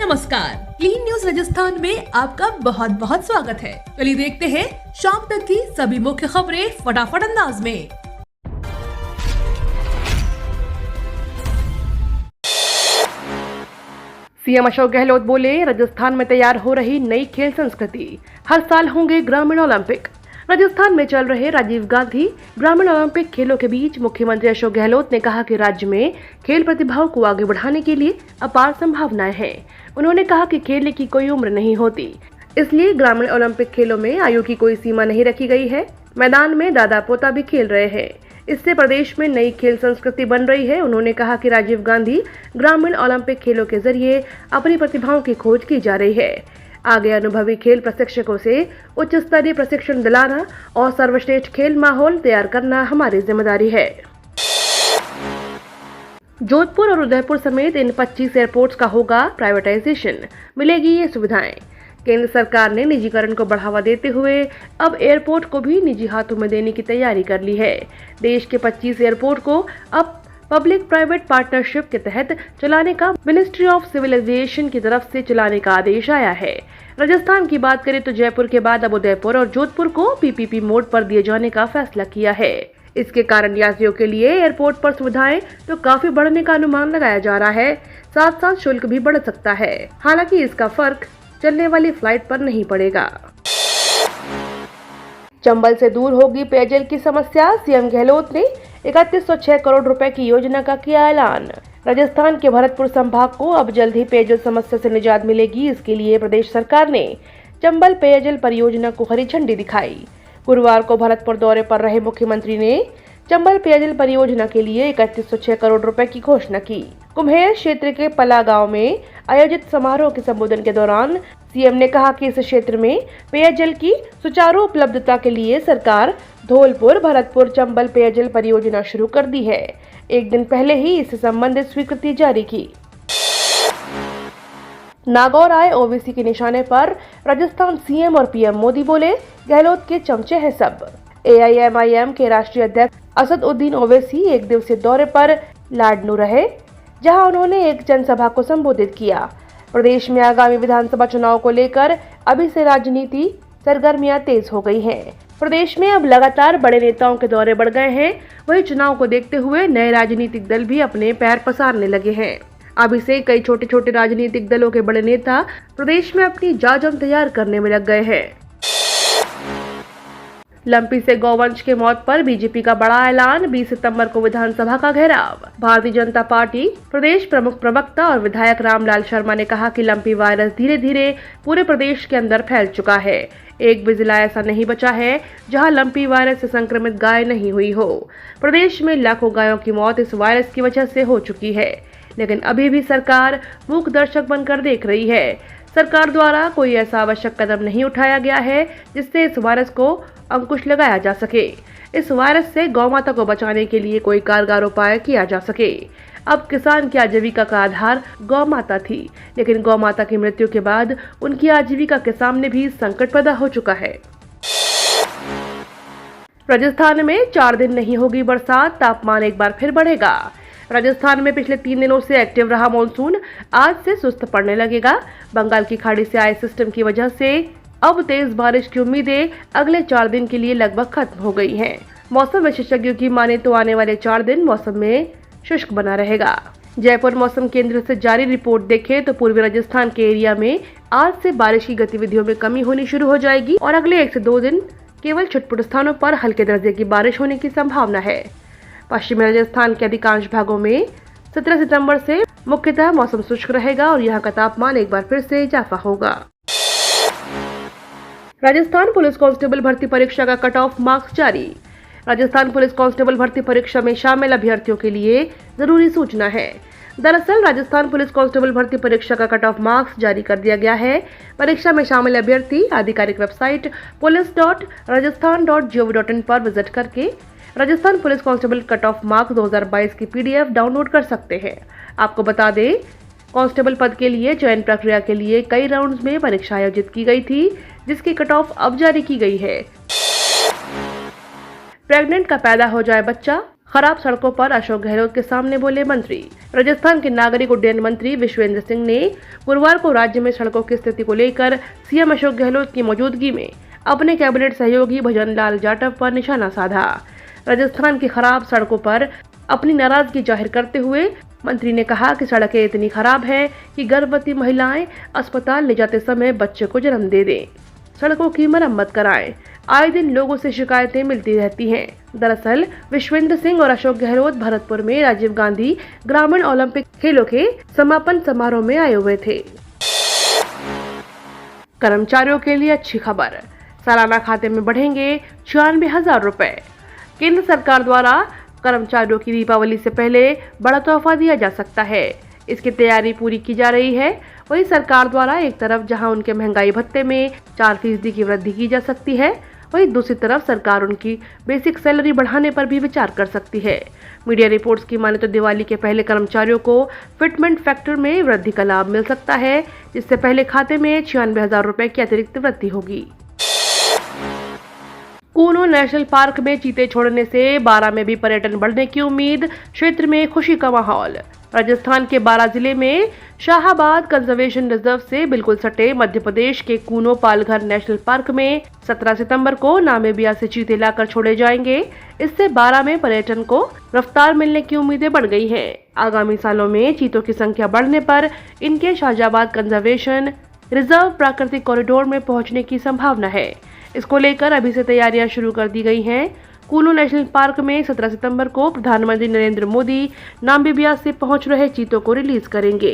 नमस्कार, clean news Rajasthan में आपका बहुत बहुत स्वागत है। चलिए देखते हैं शाम तक की सभी मुख्य खबरें फटाफट अंदाज में। सीएम अशोक गहलोत बोले, राजस्थान में तैयार हो रही नई खेल संस्कृति, हर साल होंगे ग्रामीण ओलंपिक। राजस्थान में चल रहे राजीव गांधी ग्रामीण ओलंपिक खेलों के बीच मुख्यमंत्री अशोक गहलोत ने कहा कि राज्य में खेल प्रतिभाओं को आगे बढ़ाने के लिए अपार संभावनाएं हैं। उन्होंने कहा कि खेलने की कोई उम्र नहीं होती, इसलिए ग्रामीण ओलंपिक खेलों में आयु की कोई सीमा नहीं रखी गई है। मैदान में दादा पोता भी खेल रहे हैं। इससे प्रदेश में नई खेल संस्कृति बन रही है। उन्होंने कहा कि राजीव गांधी ग्रामीण ओलंपिक खेलों के जरिए अपनी प्रतिभाओं की खोज की जा रही है। आगे अनुभवी खेल प्रशिक्षकों से उच्च स्तरीय प्रशिक्षण दिलाना और सर्वश्रेष्ठ खेल माहौल तैयार करना हमारी जिम्मेदारी है। जोधपुर और उदयपुर समेत इन 25 एयरपोर्ट्स का होगा प्राइवेटाइजेशन, मिलेगी ये सुविधाएं। केंद्र सरकार ने निजीकरण को बढ़ावा देते हुए अब एयरपोर्ट को भी निजी हाथों में देने की तैयारी कर ली है। देश के 25 एयरपोर्ट को अब पब्लिक प्राइवेट पार्टनरशिप के तहत चलाने का मिनिस्ट्री ऑफ सिविल एविएशन की तरफ से चलाने का आदेश आया है। राजस्थान की बात करें तो जयपुर के बाद अब उदयपुर और जोधपुर को पीपीपी मोड पर दिए जाने का फैसला किया है। इसके कारण यात्रियों के लिए एयरपोर्ट पर सुविधाएं तो काफी बढ़ने का अनुमान लगाया जा रहा है, साथ साथ शुल्क भी बढ़ सकता है। हालांकि इसका फर्क चलने वाली फ्लाइट पर नहीं पड़ेगा। चंबल से दूर होगी पेयजल की समस्या, सीएम गहलोत ने 3106 करोड़ रुपए की योजना का किया ऐलान। राजस्थान के भरतपुर संभाग को अब जल्द ही पेयजल समस्या से निजात मिलेगी। इसके लिए प्रदेश सरकार ने चंबल पेयजल परियोजना को हरी झंडी दिखाई। गुरुवार को भरतपुर दौरे पर रहे मुख्यमंत्री ने चंबल पेयजल परियोजना के लिए 3106 करोड़ रुपए की घोषणा की। कुम्हेर क्षेत्र के पला गांव में आयोजित समारोह के संबोधन के दौरान सीएम ने कहा कि इस क्षेत्र में पेयजल की सुचारू उपलब्धता के लिए सरकार धौलपुर भरतपुर चंबल पेयजल परियोजना शुरू कर दी है। एक दिन पहले ही इससे संबंधित स्वीकृति जारी की। नागौर आए ओवैसी के निशाने पर राजस्थान सीएम और पीएम मोदी बोले, गहलोत के चमचे हैं सब। एआईएमआईएम के राष्ट्रीय अध्यक्ष असदुद्दीन ओवैसी एक दिवसीय दौरे पर लाडनू रहे, जहां उन्होंने एक जनसभा को संबोधित किया। प्रदेश में आगामी विधानसभा चुनाव को लेकर अभी से राजनीति सरगर्मियां तेज हो गई हैं। प्रदेश में अब लगातार बड़े नेताओं के दौरे बढ़ गए हैं। वहीं चुनाव को देखते हुए नए राजनीतिक दल भी अपने पैर पसारने लगे हैं। अभी से कई छोटे छोटे राजनीतिक दलों के बड़े नेता प्रदेश में अपनी जाजम तैयार करने में लग गए हैं। लंपी से गौवंश के मौत पर बीजेपी का बड़ा ऐलान, 20 सितंबर को विधानसभा का घेराव। भारतीय जनता पार्टी प्रदेश प्रमुख प्रवक्ता और विधायक रामलाल शर्मा ने कहा कि लंपी वायरस धीरे धीरे पूरे प्रदेश के अंदर फैल चुका है। एक भी जिला ऐसा नहीं बचा है जहां लंपी वायरस से संक्रमित गाय नहीं हुई हो। प्रदेश में लाखों गायों की मौत इस वायरस की वजह से हो चुकी है, लेकिन अभी भी सरकार मूक दर्शक बनकर देख रही है। सरकार द्वारा कोई ऐसा आवश्यक कदम नहीं उठाया गया है जिससे इस वायरस को अंकुश लगाया जा सके। इस वायरस से गौमाता को बचाने के लिए कोई कारगर उपाय किया जा सके। अब किसान की आजीविका का आधार गौमाता थी, लेकिन गौमाता की मृत्यु के बाद उनकी आजीविका के सामने भी संकट पैदा हो चुका है। राजस्थान में 4 दिन नहीं होगी बरसात, तापमान एक बार फिर बढ़ेगा। राजस्थान में पिछले 3 दिनों से एक्टिव रहा मॉनसून आज से सुस्त पड़ने लगेगा। बंगाल की खाड़ी से आए सिस्टम की वजह से अब तेज बारिश की उम्मीदें अगले 4 दिन के लिए लगभग खत्म हो गई हैं। मौसम विशेषज्ञों की माने तो आने वाले 4 दिन मौसम में शुष्क बना रहेगा। जयपुर मौसम केंद्र से जारी रिपोर्ट देखें तो पूर्वी राजस्थान के एरिया में आज से बारिश की गतिविधियों में कमी होनी शुरू हो जाएगी और अगले 1 से 2 दिन केवल छुटपुट स्थानों पर हल्के दर्जे की बारिश होने की संभावना है। पश्चिमी राजस्थान के अधिकांश भागों में 17 सितंबर से मुख्यतः मौसम शुष्क रहेगा और यहाँ का तापमान एक बार फिर से इजाफा होगा। राजस्थान पुलिस कांस्टेबल भर्ती परीक्षा का कट ऑफ मार्क्स जारी। राजस्थान पुलिस कांस्टेबल भर्ती परीक्षा में शामिल अभ्यर्थियों के लिए जरूरी सूचना है। दरअसल राजस्थान पुलिस कांस्टेबल भर्ती परीक्षा का कट ऑफ मार्क्स जारी कर दिया गया है। परीक्षा में शामिल अभ्यर्थी आधिकारिक वेबसाइट police.rajasthan.gov.in पर विजिट करके Rajasthan police constable cut off marks 2022 की PDF डाउनलोड कर सकते हैं। आपको बता दें, कांस्टेबल पद के लिए चयन प्रक्रिया के लिए कई राउंड्स में परीक्षा आयोजित की गई थी, जिसकी कट ऑफ अब जारी की गई है। प्रेग्नेंट का पैदा हो जाए बच्चा, खराब सड़कों पर अशोक गहलोत के सामने बोले मंत्री। राजस्थान के नागरिक उड्डयन मंत्री विश्वेंद्र सिंह ने गुरुवार को राज्य में सड़कों की स्थिति को लेकर सीएम अशोक गहलोत की मौजूदगी में अपने कैबिनेट सहयोगी भजन लाल जाटव पर निशाना साधा। राजस्थान की खराब सड़कों पर अपनी नाराजगी जाहिर करते हुए मंत्री ने कहा कि सड़कें इतनी खराब हैं कि गर्भवती महिलाएं अस्पताल ले जाते समय बच्चे को जन्म दे दें। सड़कों की मरम्मत कराएं। आए दिन लोगों से शिकायतें मिलती रहती हैं। दरअसल विश्वेंद्र सिंह और अशोक गहलोत भरतपुर में राजीव गांधी ग्रामीण ओलंपिक खेलों के समापन समारोह में आए हुए थे। कर्मचारियों के लिए अच्छी खबर, सालाना खाते में बढ़ेंगे 96,000 रुपए। केंद्र सरकार द्वारा कर्मचारियों की दीपावली से पहले बड़ा तोहफा दिया जा सकता है। इसकी तैयारी पूरी की जा रही है। वहीं सरकार द्वारा एक तरफ जहां उनके महंगाई भत्ते में 4% की वृद्धि की जा सकती है, वहीं दूसरी तरफ सरकार उनकी बेसिक सैलरी बढ़ाने पर भी विचार कर सकती है। मीडिया रिपोर्ट्स की माने तो दिवाली के पहले कर्मचारियों को फिटमेंट फैक्टर में वृद्धि का लाभ मिल सकता है, जिससे पहले खाते में 96,000 रुपए की अतिरिक्त वृद्धि होगी। कूनो नेशनल पार्क में चीते छोड़ने से बारां में भी पर्यटन बढ़ने की उम्मीद, क्षेत्र में खुशी का माहौल। राजस्थान के बारां जिले में शाहाबाद कंजर्वेशन रिजर्व से बिल्कुल सटे मध्य प्रदेश के कूनो पालघर नेशनल पार्क में 17 सितंबर को नामीबिया से चीते लाकर छोड़े जाएंगे। इससे बारां में पर्यटन को रफ्तार मिलने की उम्मीदें बढ़ गई हैं। आगामी सालों में चीतों की संख्या बढ़ने पर इनके शाहाबाद कंजर्वेशन रिजर्व प्राकृतिक कॉरिडोर में पहुंचने की संभावना है। इसको लेकर अभी से तैयारियां शुरू कर दी गई हैं। कूनो नेशनल पार्क में 17 सितंबर को प्रधानमंत्री नरेंद्र मोदी नामीबिया से पहुंच रहे चीतों को रिलीज करेंगे।